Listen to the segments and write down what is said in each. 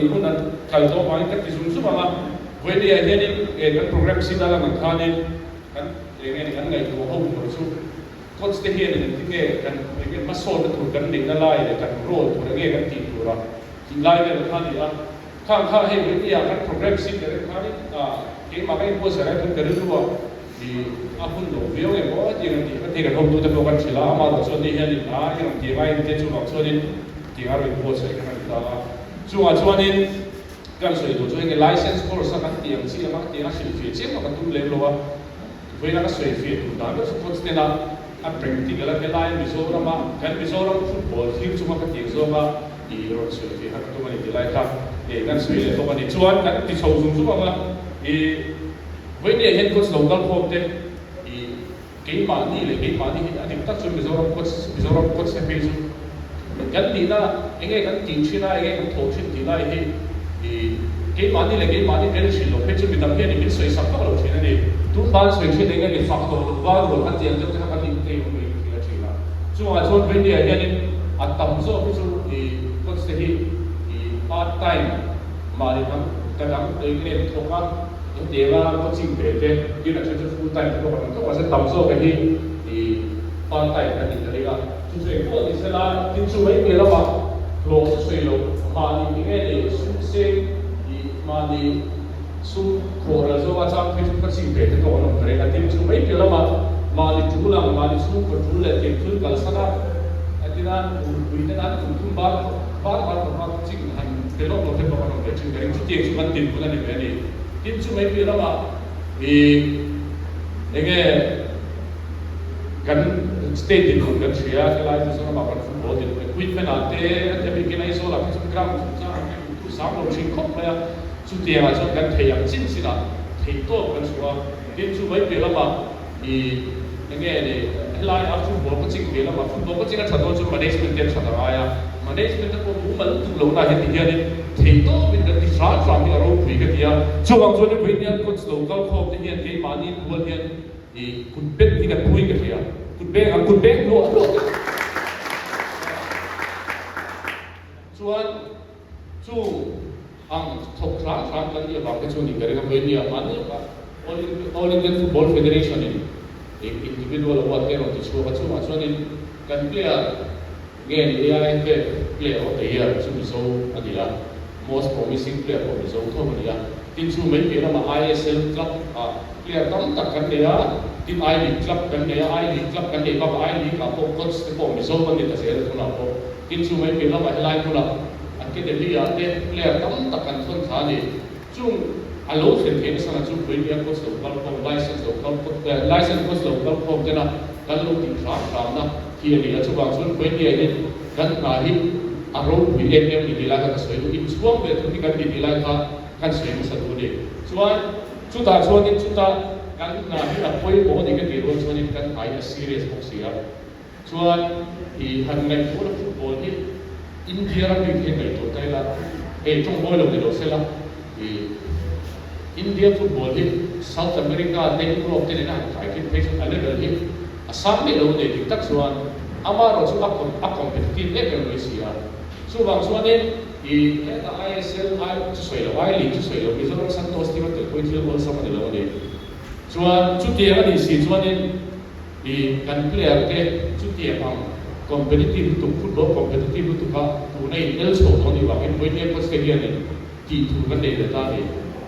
thì cũng là thầy đó mà cái cái dùng số mà với đi anh em cái program xin ra là mình khai nên cái ngày của hôm của số có sẽ hiện là cái cái mắt soi cái thủ cái định là lại để cái role của cái cái team của nó thì lại cái khai thì khai hay với cái program xin cái khai cái mà cái post ra cái rồi thì apun lo veo cái có thì cái cái hôm tôi tôi chỉ là mà rồi cho đi hiện là cái thì cái cái chỗ nào cho đi thì cái rồi post cái này là cho nên cái số itu cho cái license course cái tiếng gì mà tiếng là chỉ phía trên mà cái tu level à với là cái số phía tu đó nó support thế nào practical cái line Mizoram mà cái Mizoram football team cuma cái tiếng zo mà thì rồi số phía cái tu mình thì lại khác để cái số này tôi mình chuan cái thì sâu dùng số mà thì với này hiện coach local form thế thì cái mà đi anh ta cho Mizoram coach sẽ phải dùng cái gì đó anh cái tiếng chuyện này anh cái thổ chuyện gì đó thì cái mà đi cái chuyện lo phải cho mình làm cái này mình suy sắp các loại chuyện này tu ban suy chuyện này cái phát đồ và rồi cái tiền cho cái cái cái chuyện là cho với này hiện tầm số ví dụ thì coach sẽ thì part time mà đi thằng cái này thuộc các để là coaching về thế như là cho full time các bạn sẽ tầm số cái thì part time cái gì đấy là chúng tôi có thì sẽ là tin số mấy cái là mà lo suy lo mà đi cái này sẽ thì mà đi su khổ là do trong cái chúng coaching về thế có nó cái là tin số mấy cái là mà đi chủ là mà đi su của chủ là tiền thứ cả sao đó thì là vì thế là cũng ba coaching hành cái đó nó phải có nó cái chuyện cái chút tiền chúng mình tiền của nó này tin số mấy cái là mà vì cái kan state din ko kan siya kaya ito sa mga football din equipment ate tabi kinai so la sa ground sa tu sa mo chin kop maya su tie nga so kan thei yang chin sila thei to kan suwa din su bai pe la ma I nge ne helai a football ko ching pe la ma football ko chinga thado chu management ten thada aya management ko mu mal tu lo na he dia ni thei to bin kan ti sa sa mi aro pui ka dia so wang so ne pui ni ko local khop ni ke mani bol ni I kun bet ni kan pui ka dia kun bet lo chuan chu ang thok thang kan dia ba ke chu ni gare ka pui ni mani all Indian Football Federation in individual award kero ti chu ka chu ma chuan in kan player again AIFF player of the year chu so adila most promising player of the so thom ni ya tin chu mai pe ma ISL club player tam tak kan dia tin I-League club kan dia I-League club kan dia ba I-League ka po coach ko mi so ban ta se ko na po tin chu mai pe ma helai ko la academy ya te player tam tak kan thon tha ni chung alo sen ke sa na chu pui ni coach local ko license coach local ko te na kan lo ti sa na ki ni chu ba chu pui ni ni kan na hi aro wi em ni la ka soi in chuang ve thu ni kan ni la ka kan soi sa du ni chuan chu ta chuan in chu ta kan na hi a poi bo ni ka ti ro chuan in kan ai a serious box ya chuan I han ngai fu la football ni India ra bi ke ngai to tai la e chung boi lo ni lo se la India football ni South America te ko te na kai ki pe a level ni asam ni lo ni ti tak chuan ama ro chu a competitive level ni sia chu wang chuan ni I ISL I chu soi lo I league chu soi lo Mizoram Santos ti ma te ko ti lo sa ma ni lo ni chuan chu ti a ni si chuan I kan player ke chu ti a competitive to football competitive to ka tu nei el so to ni wa ke point e pas ke ni ti tu kan dei ta ni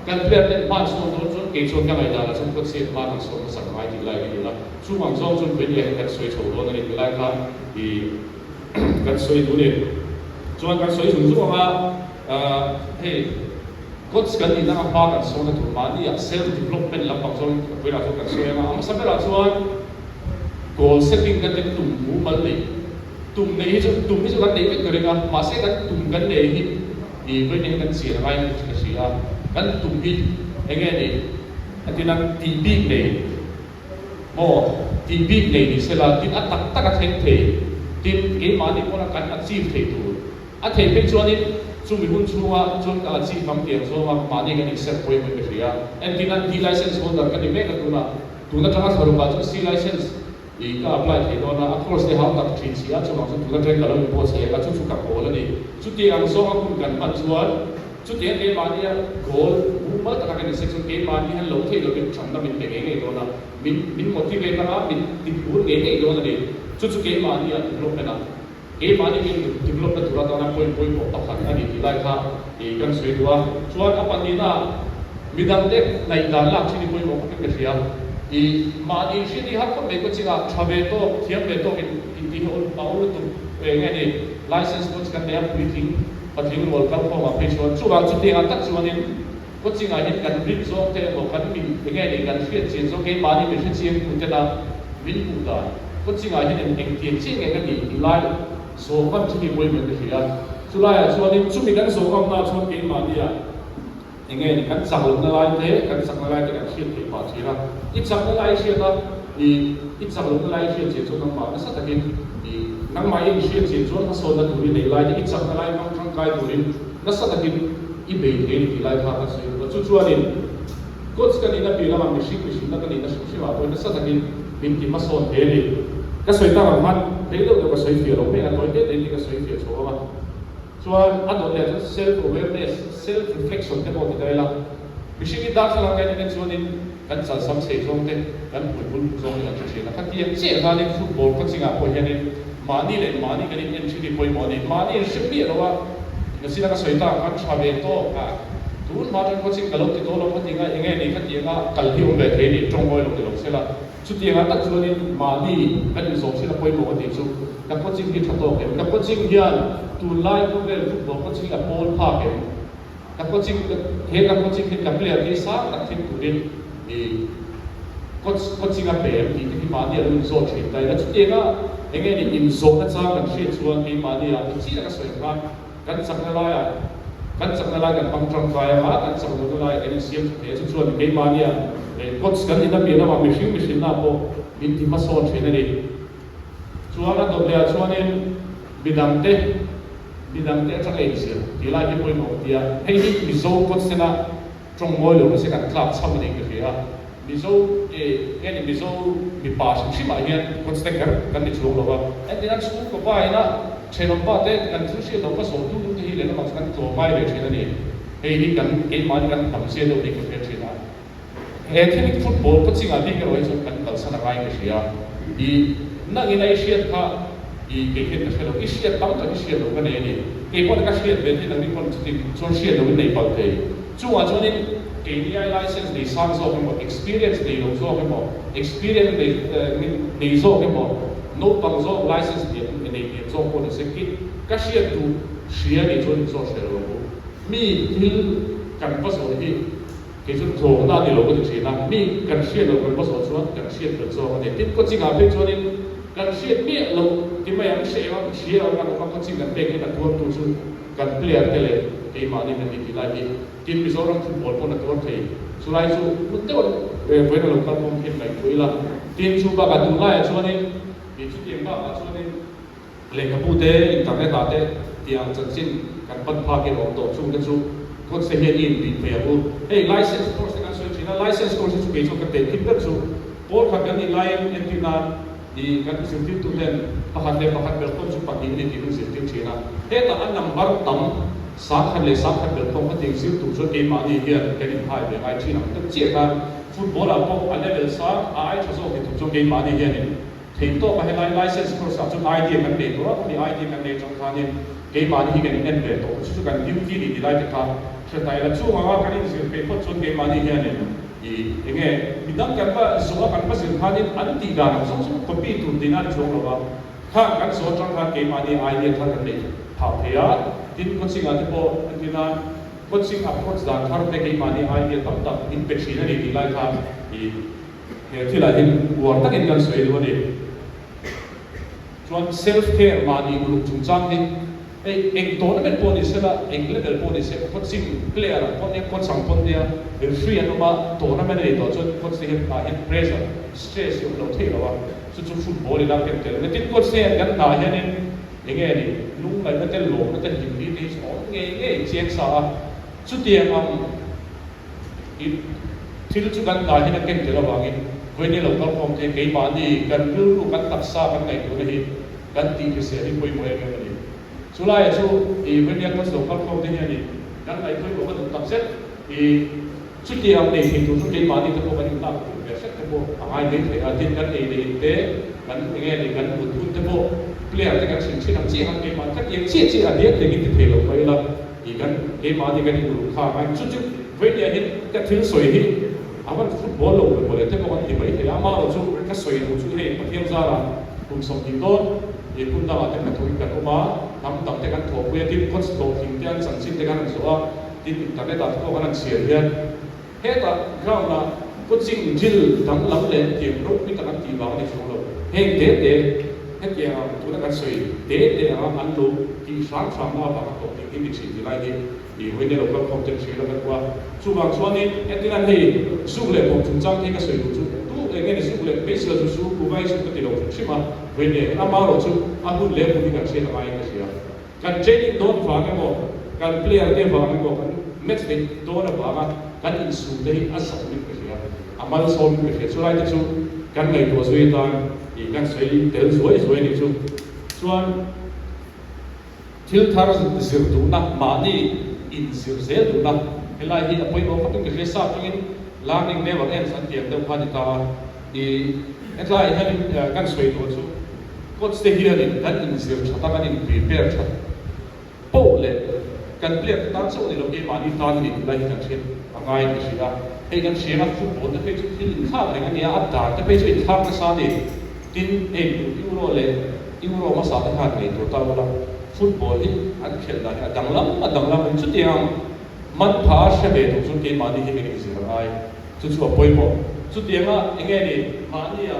kan player te ma so to ke chuan ka mai da la chuan ko se ma kan so sa mai ti lai ni la chu wang zong chun pe ni kan soi chho lo ni lai ka I kan soi tu ni chuan kan soi chung chu ma hey coach kan ni na pa kan so na tu ma ni self development la pang so ko ra so kan so ma am sa ra chuan goal setting kan te tum mu mal nei tum nei chu kan nei ke ka ma se kan tum kan nei hi I với những kan si rai ka si a kan tum hi enge ni atinang ti big nei mo ti big nei ni se la tin atak tak a theng the tin ke ma ni ko na kan achieve the tu a thei pe chuan in chu mi hun chuwa chun ka achieve kam ke so ma ni kan accept point me ke ya and tin an D license holder kan ni me ka tu na tanga saru ba chu C license I ka apply the do na of course they have that treat sia chu ma chu tu na train ka lo po se ka chu ka ko la ni chu ti ang so ka kun kan man chuan chút tiền cái mà đi goal cũng mất tất cả cái section cái mà đi lâu thì lâu cái chọn là mình cái đó là mình motivate là mình tìm cuốn cái đó là đi chút cái mà đi develop là cái mà đi mình develop là thua đó là point một tập hành anh đi lại ha thì cần suy đoán cho anh bạn đi na mình đang đấy này đã làm chỉ point một cái gì à thì mà đi chỉ đi học mấy cái gì à cho về to thiam về to cái đi hôn bảo luôn về nghe đi license coach cái này quy trình và tiếng World Cup của mà phải chọn chú bạn chú tiếng Anh tắt chú anh có chính là hiện gần rip zone thế một cái mình nghe đi gần phiên chiến zone cái mà đi mình chiến cũng thế là mình cũng đã có chính là hiện anh tiền chiến cái gì thì lại số con chú đi quay mình cái gì à chú lại chú anh chú mình cái số con nào chú cái mà đi à anh nghe đi cái sạc lượng lại thế cái sạc lại cái phiên thì bảo chỉ là ít sạc lại phiên đó thì ít sạc lượng lại phiên chiến zone nó mà nó sát cái nang mai in shit sin chuan a son na turin nei lai i chak na lai mang thang kai turin na sa takin i be he ni lai tha ka sei chu chuanin coach kan ina pila ma machine na kan ina shi wa to na sa takin bin ki ma son he ni ka soi ta man he lo ka soi fi lo me a to de ni ka soi fi cho ma chuan a do le self awareness self reflection te mo ti dai la machine da sa la ka ni chuanin kan sa sam sei zong te kan pun zong ni a chi na ka ti che ha ni football ko chinga ko he ni mani le mani kan in chili poi mani mani shimbi rawa ngasina ka soita kan chabe to a tun ma tan coaching kalok ti to lo ma tinga enge ni ka tinga kalhi um be the ni tongoi lo ti lo sela chu tinga ta chu ni mani kan in so sila poi mo ti chu ka coaching ki thato ke ka coaching hian tu lai ko ve football coaching a pol pha ke ka coaching he ka coaching ki ka player ki sa ta thin tu din ni coaching a pe ki ki mani a lu so thi dai la chu tinga anh em nhìn số các trang cần share chuan cái mà đi à chỉ là cái sợi pha cần sắp lại à cần sắp lại cần băng trong vai à cần sắp lại cái xem thế chuan cái mà đi à coach cần đi làm gì đó mà machine nào bộ mình thì mất số thế này chuan là đồ để chuan nên bidang te trong cái gì thì lại cái point một thì hay đi mình số coach thế nào trong mỗi lúc sẽ cần club xong cái gì à mizo cái này mizo bị pass chỉ mà hiện con sẽ cần đi chung rồi anh đi ăn chung có vài na chơi nó bao thế cần thứ gì đâu có số tu tu thì nó mặc cần tổ mai về chơi này hay đi cần cái mà cần tầm xe đâu đi cái chơi nào hệ thống football có chỉ là đi cái rồi cho cần tận sang lại cái gì à thì nó cái này xe ha thì cái cái đâu cái xe tao cho cái xe đâu cái này cái con cái xe về thì nó đi con cho xe đâu cái này bao thế chung à cho nên KDI license they sang so cái experience they lo so cái experience they so cái no bằng so license they so có được sẽ cái share tu share để cho so share lo mi til kan pas so hi cái chút thổ na thì lo có được gì na mi kan share lo kan pas so chuan kan share được so cái tip có chỉ gặp cho nên kan share mi lo cái mà yang share kan có chỉ cần take cái tuan tu chu kan player tele cái mà đi mình đi lại đi team Mizoram football pun nak terus sulai su betul boleh lokal pun kita baik boleh team cuba kadang lah cuman ni di tu team bah cuman ni leka pute internet ada tiang jansin kan pakai waktu cuman kan cu kau sehian ini di payah hey license course dengan so China license course itu besok kita kita cu pol kan ni lain yang kita di kan sistem tu dan pahat berpon cuba ini di sistem China hey tak ada number tam sát hạt lệ sát hạt được không có tiền siêu tụ cho game mà đi hiện cái điện thoại về ai chỉ nằm tức chết là football là không anh level sát ai cho số cái tụ cho game mà đi hiện thì tôi phải lại license course cho ai đi mình để đó thì ai đi mình để trong khả năng game mà đi hiện nên về tổ chức cái duty đi lại cái khác cho tại là chú mà cái này sẽ phải phát cho game mà đi hiện thì nghe mình đang cần phải số cái phải sự khả năng anh đi ra nó xong copy tụ đi ra chỗ rồi khác cái số trong cái game mà đi ai đi khác cái này học thì á tin coaching ati po antina coaching approach da thar te cái mani ai ke tam tak infection ni ti lai tha i he thila hin war tak in kan soi do ni chuan self care mani ulu chung chang ni ek tournament po ni sela ek level po ni se coaching player pon ek coach sang pon dia free anoma tournament ni to chuan coach se he pressure stress yo lo thei lo wa chu football ila ken tel tin coach se kan ta hian nghe đi lúc này nó tên lộ nó tên hình đi nghe chiếc sao chút tiền ông thì lúc chúng ta nói cái cái là bằng với những lúc không thể cái mà đi gần như lúc cần tập sa cần này của này cần tìm cái sẽ đi quay quay cái này số lại số thì với những cái lúc không thể như này kan ai thoi ko kan tam set i chuti am nei thing tu chu ke mani te ko kan ta ko be set te ko angai nei the atin kan ei nei te kan nge ni kan ut te ko player te kan sin sin am chi han ke ma ka ye chi chi a dia te ki te the lo pai la i kan ke mani kan ni kha ai chu chu ve ni hin ka thil soi hi awan football lo ko le te ko kan ti bai te ama lo chu ka soi lo chu he pa thiam za la kum som ti ton ye kun da te ka thoi kan oma nam tam te kan tho ku ye tin coach to thing te an san sin te kan so a tin ta te ta ko kan sian hian he ta ground na coaching jil dang lam le ti ro mi ta kan ti ba ni so lo he te te he ke a tu na kan soi te te a an lo ti sang sang na ba ko ti ni chi ti lai ni i we ne lo ka kom te chi lo ka kwa chu bang chuan ni e tin an hei su le ko chung chang te ka soi lu chu tu e nge ni su le pe sila su ku vai su ka ti lo chi ma we ne a ma ro chu a bu le bu ni ka che ta ai ka sia kan training don fa nge mo kan player te fa nge mo kan match te don ba ma kan in su te a sa ni ka sia a mal so ni ka sia chu lai te chu kan ngai to zui ta i kan soi tel zoi ni chu chuan thil thar zir tu na ma ni in zir zel tu na helai hi apoi mo khatung ke sa tungin learning never ends an tiam deuh khani ta i etlai hanin kan soi to chu coach te hianin kan in zir thata kan in prepare tha po le kan player ta so ni lo ke mani ta ni lai kan chen angai ni sia hei kan sia na football te pe chu thil kha le kan ya at ta te pe chu in khak na sa ni tin em euro le euro ma sa ta khan nei to ta wala football hi an khel na ha danglam chu tiang man pha she be to chu ke mani hi ni zir ai chu chu apoi mo chu tianga enge ni mani ya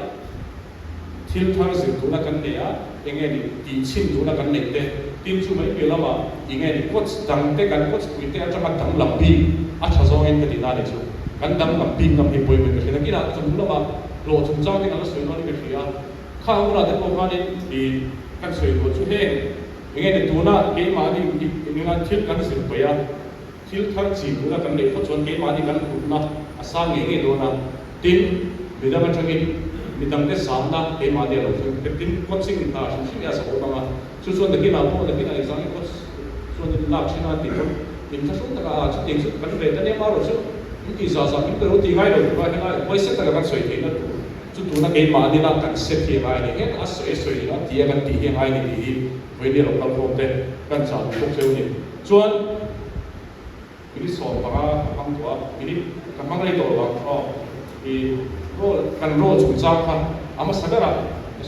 thil thar zir tu na kan ne ya enge ni ti chin tu na kan nei te tin chu mai pe lama enge ni coach dang te kan coach tu te atama dang lam bi a tha zo en ka di na ni chu kan dang lam bi ngam hi poi me ka na ki na chu lama lo chung chang ni kan soi no ni ka ria kha hu na te ko ka ni i kan soi lo chu he enge ni tu na ke ma ni ni na thil kan zir pe ya thil thar chi tu na kan nei ko chon ke ma ni kan ku na asa nge do na tin bida ma thangin midang te sam na ke ma de lo chu tin coaching ta shi ya sa ko ma chu chuan de ki na po de ki na exam coach chuan de lak china ti ko min tha su ta ka chu ting chu kan ve ta ne ma ro chu ni ti sa min ko ti ngai lo ba he na poi se ta ka soi ke na chu tu na ke ma de na kan se ti ngai ni he a soi na ti kan ti he ngai ni ti ve de lo ka ko te kan sa ko cheu ni chuan ini so pa ang tua ini kamang lai to wa o i ro kan ro chung cha kha ama sagara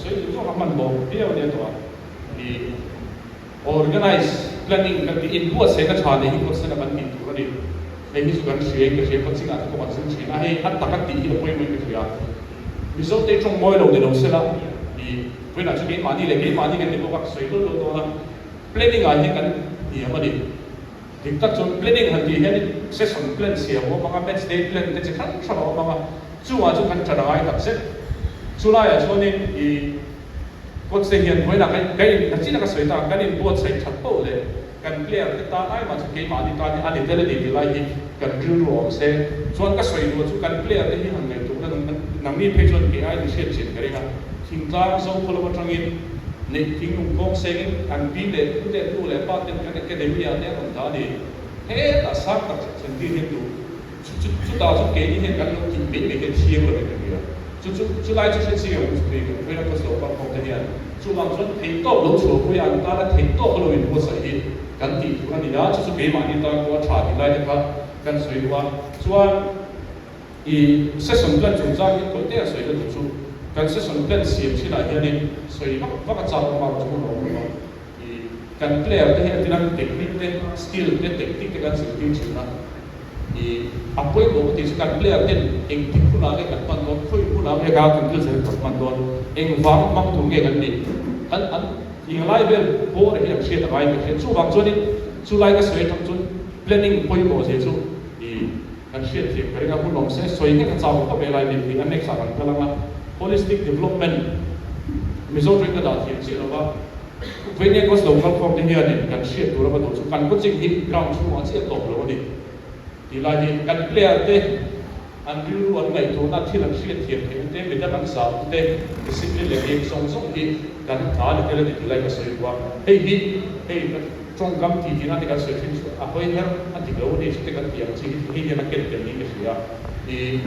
so i so man bo dia ne to i organize planning kan di in buat se ka cha ne hi ko se na ban ni tu ni ei hi su kan shie ke shie ko singa ko ban sin chi na hei hat ta ka ti hi poi mai ke ya result te trong moi lo de lo se la i poi na chu ke ma ni le ke ma ni ke ni ko ka soi lo to na planning a hi kan ni ama di tik tak chon planning han ti hen session plan sia mo mga match day plan te khan thara mga chuwa chu kan thara ai tak se chula ya choni i coach se hian hoina kai na china ka soita kan in boat sai that po le kan player te ta ai ma chu ke ma ni ta ni ani tele ni lai hi kan drill ro se chuan ka soi do chu kan player te hi han ngai tu na nang ni pe chon ke ai ni shet chin kare ha thing tlang so kholo ma thangin ne king ung kong seng an bi le tu le pa ten kan academy a ne on ta ni he ta sa ta chen ti he tu chu ta chu ke ni he kan lo ki be be ke chieng lo ke ni chu lai chu se chi yo chu ke we na ko so pa ko te hian chu bang chon thei to lo chu ko ya ta la thei to ko lo in ko sai hi kan ti tu ni da chu be ma ni ta ko tha ni lai ka kan soi wa chuan i session plan chu cha ki ko te soi lo chu kan session plan siam chi la hian ni soi va ka cha ma chu lo ma i kan player te hian tinan technique te skill te technique te kan sil ti chu na i apoi ko ti kan player ten eng ti khu na le kan pan don khoi khu na me ga kan kil se kan pan don eng wang mang tu nge kan ni an ing lai bel bo re hian she ta bai ke chu bang choni chu lai ka soi thang chun planning poi ko se chu i kan she ti ka ringa hu nom se soi nge ka cha ko be lai ni an next kan kalama holistic development mizo ring da thiam chi lo ba when ye goes local from the here ni kan she tu ra ba chu kan ko ching hit ground chu ma che to lo ni ti lai ni kan player te an riu an ngai to na thil an hriat thiam te me da kan sa te discipline le song song hi kan tha le te le ti lai ka soi wa hei trong gam thì na thì kan soi thin a hoi her an ti lo ni te kan tiang chi hi ni na ken ken ni ke sia i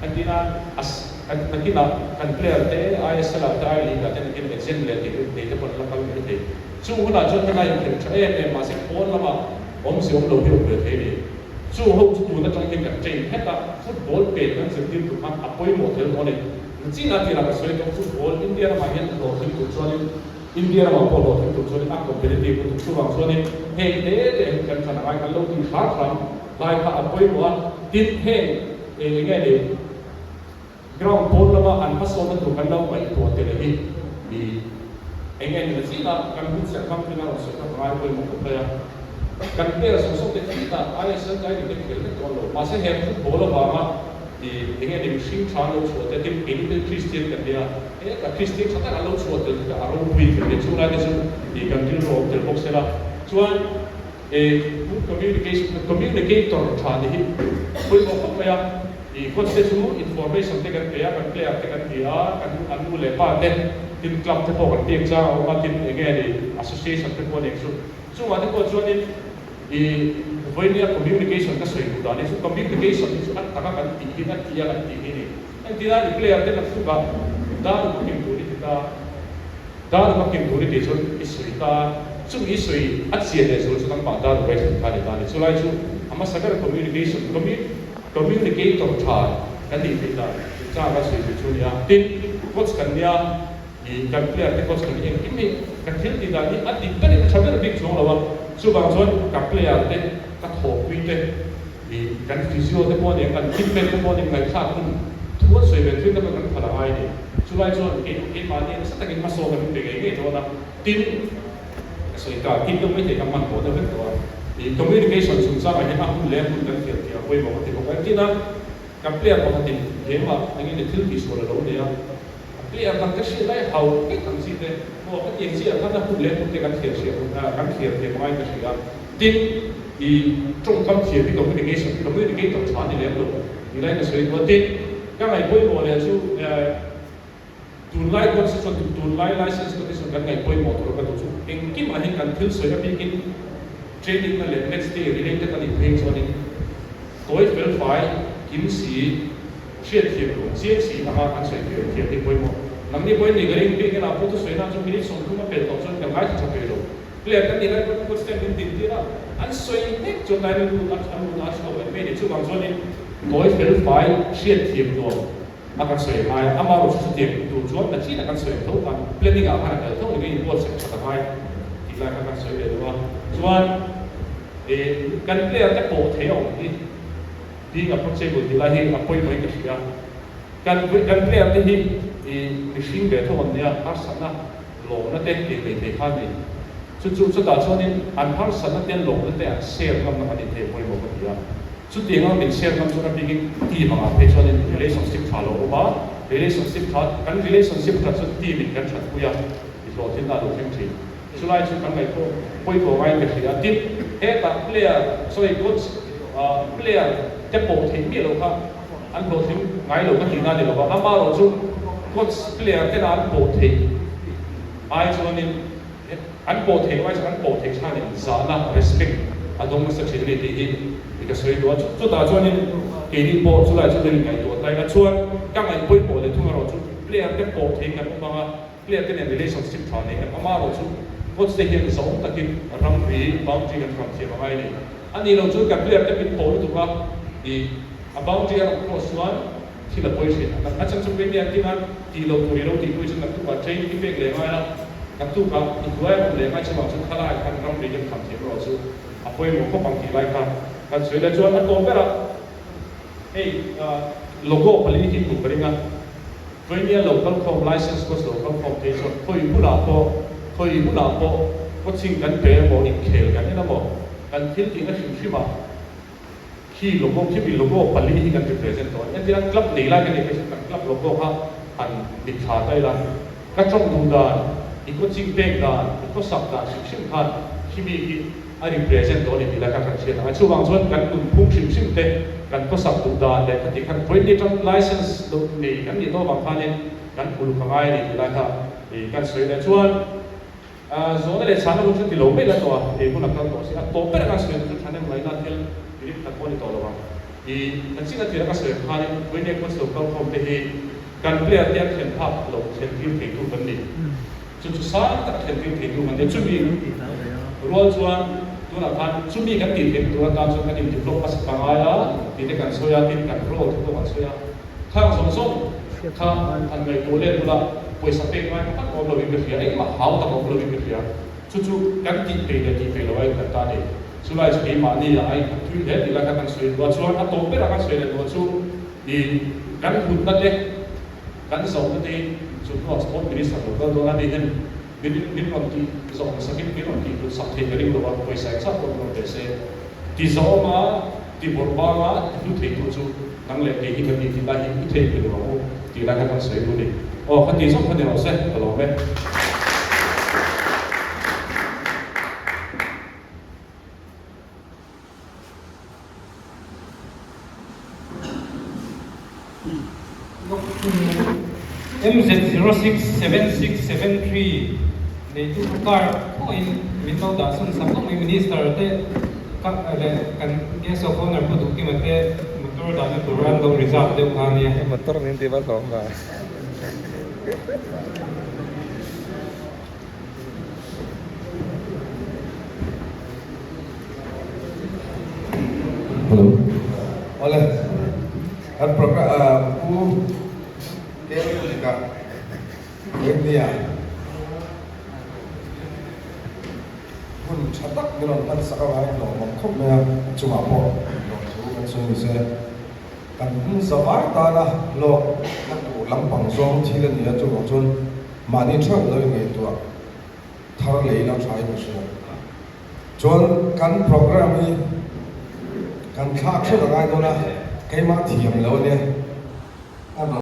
antina as antina kan player te ISL ta ai li ka te ken exen le ti te pon la kal te chu huna chon na yang ken cha e ma se pon la ma om se om lo hi o pe ni chu ho chu na trong ken kan train heta football pe kan se tim tu kan apoi model on chi na ti na ka soi to football India ma hian lo hin tu chon India ma polo hin tu chon a competitive tu chu wang chon ni he te kan thana ai kan lo ti khar kham lai ka apoi mo tin he e nge le ground pole lama an paso na tu kan lo mai to te le hi di nge ni chi na kan bu se kam ti na so ta mai poi mo ko ya kan pe so so te ti ta ai sa kai ni ke ke to lo ma se he football ba ma di nge ni shin chan lo so te tim in Christian kan dia e ka Christian sa ta lo so te ta aro wi ke chu na de chu di kan til ro te box la chuan e communicator tha ni hi poi mo ko ya di coach te chu information te kan pe ya kan player te kan dia kan anu le pa te tim club te ko kan tiang cha o ma tim nge ni association te ko ne chu ma te ko chu ni i voinia communication ka soi da ni chu communication chu at taka kan ti hi na ti ya kan ti hi ni an ti na ni player te na chu ba da ko kim tu ni da ko kim tu ni te chu i soi ta chu i soi at sia de chu tang ba da ro ka ni ta ni chu lai chu ama sagar communication communicator tha kan ni te da cha ka soi chu ni a tin coach kan nia i kan player te coach kan ni kim ni kan thil ti da ni at ti ka ni chaber big chong lawa chu bang chon ka player te ka tho pi te i kan physio te po ne kan fitment te po ne ngai kha kun thua soi ben thin ta kan phala ai ni chu lai chon ke ma ni sa ta ki ma so kan pe ge to na tin soi ka tin to mai te ka man ko da ben to i communication chung sa ma he ma hun le hun kan fiat ya koi mo te ko kan tin na ka player ko tin he ma ngi ne thil ki so la lo ne ya player kan ka shi lai hau ke kan si te mo ka ti si ka na hun le hun te kan fiat shi kan fiat te mai ka shi ya tin i trong kam fiat bi communicator cha ni le lo ni lai na soi ko tin ka ngai koi mo le chu tun lai ko se tun lai license ko se kan ngai koi mo to ka chu eng kim a hin kan thil soi ka bi kin training na le next day related kan i pheng so ni toi fel fai kim si chiat thiam lo chiat si ama kan soi thiam ti koi mo nam ni koi ni garing bi kan a pu to soi na chu bi song tu ma pe to chon kan lai cha pe lo player kan ni lai ko stand in din ti ra an soi nek chu lai lu na an lu na chu ba pe ni chu bang so ni toi fel fai chiat thiam lo akan soi ai ama ro chu tiang tu chuan na chi na kan soi tho kan planning a kan ka tho ni bo se ta hai ti la kan soi le wa chuan e kan player ta ko theo ni ti nga project ko ti la hi apoi mai ka sia kan player te hi e machine be tho on ya har sa na lo na te te kha ni chu ta chuan in an har sa na ten lo na te share kam na ni te poi mo ka ya chu ti nga min share kam chu na bi ti ma pe chuan in relationship tha lo ba relationship tha kan relationship tha chu ti min kan that ku ya i lo tin na lo thim thi chu lai chu kan ngai ko poi ko mai ka sia ti he ta player sorry coach player te po thei mi lo kha an lo thim ngai lo ka ti na ni lo ba ama lo chu coach player te na an po thei ai chuan in an po thei mai chu an po thei cha ni za na respect adong sa chili ti hi ka soi do chu ta chuan in ke ni po chu lai chu le ngai to tai na chuan ka ngai poi po le thung ro chu player te po thei kan ma player te ne relationship tha ne ama ro chu coach te hian zo takin ram ri boundary kan from thia mai ni ani lo chu ka player te pin po tu ka i a boundary of cross one thi la poi shi a chan chu pe ni an ti na ti lo tu ri lo ti tu chu na tu ka train ti pe le mai la ka tu ka i tu ai le mai chu ma chu khala kan ram ri kan from thia ro chu a poi mo ko pang ti lai ka kan soi le chuan a to pera ei logo pali hi tu peringa Virginia local com license ko local com te so khoi bu la po ko ching kan pe mo in khel kan na mo kan thil ti na him hima khi logo khi bi logo pali hi kan represent to en tiran club nei la kan ni kan club logo ha an bi tha tai la ka chong du da i ko ching pe da i ko sak da sim khan khi bi a represent to ni la ka kan chen a chu wang chuan kan kun phung sim te kan ko sak tu da le ka ti kan proprietary license lo nei kan ni to wang khan kan ul khangai ni la ka kan soi le chuan zona le sana lu chu ti lo me la to e ku na ka to si a to pe ka se chu thane mai na tel ri ta ko ni to lo wa i na chi na ti ka se khani we ne ko so ka ko te hi kan player te khen phap lo khen ti te tu ban ni chu chu sa ta khen ti te tu man de chu mi ro chuan tu na kan chu mi ka ti te tu ta chu ka ni develop pas ka nga ya ti te kan so ya ti kan ro tu kan so ya kha song song kha an mai ko le tu la poi sa pe mai ka ko lo vi ke ai ma how ta ko lo vi ke chu chu kan ti pe lo ai ka ta ni chu lai chu ma ni ya ai tu de ti la ka kan so wa chuan a to pe ra ka so le lo chu i kan hu ta de kan so ta de chu ko sport minister ko do na ni hen bin on ti zo sa bin on ti tu sa the ri lo wa poi sa sa ko lo de se ti zo ma ti bor ba ma tu the tu chu nang le ti hi ka ti ta hi the ke lo ti la ka kan so lu ni o ka ti so ka de lo se lo me MZ067673 ในทุกการผู้อินมิตรดาสุนสัมต้องมีมินิสเตอร์เต้กับอะไรกันแกสโซฟอนผู้ถูกกิมเต้มิตรดาในตัวรันต้องริซาเดวคานี motor ni tiba lomba. Halo. Oleh program Dewi juga India pun catat dengan kan sekarang itu maksudnya cuma apa kan soalnya kan sebar tanah lo itu lampang song cilen dia tu macam mana cakap lagi itu thar leila cai bersih jual kan program ini kan khak tu orang itu lah kayak mati yang lawan dia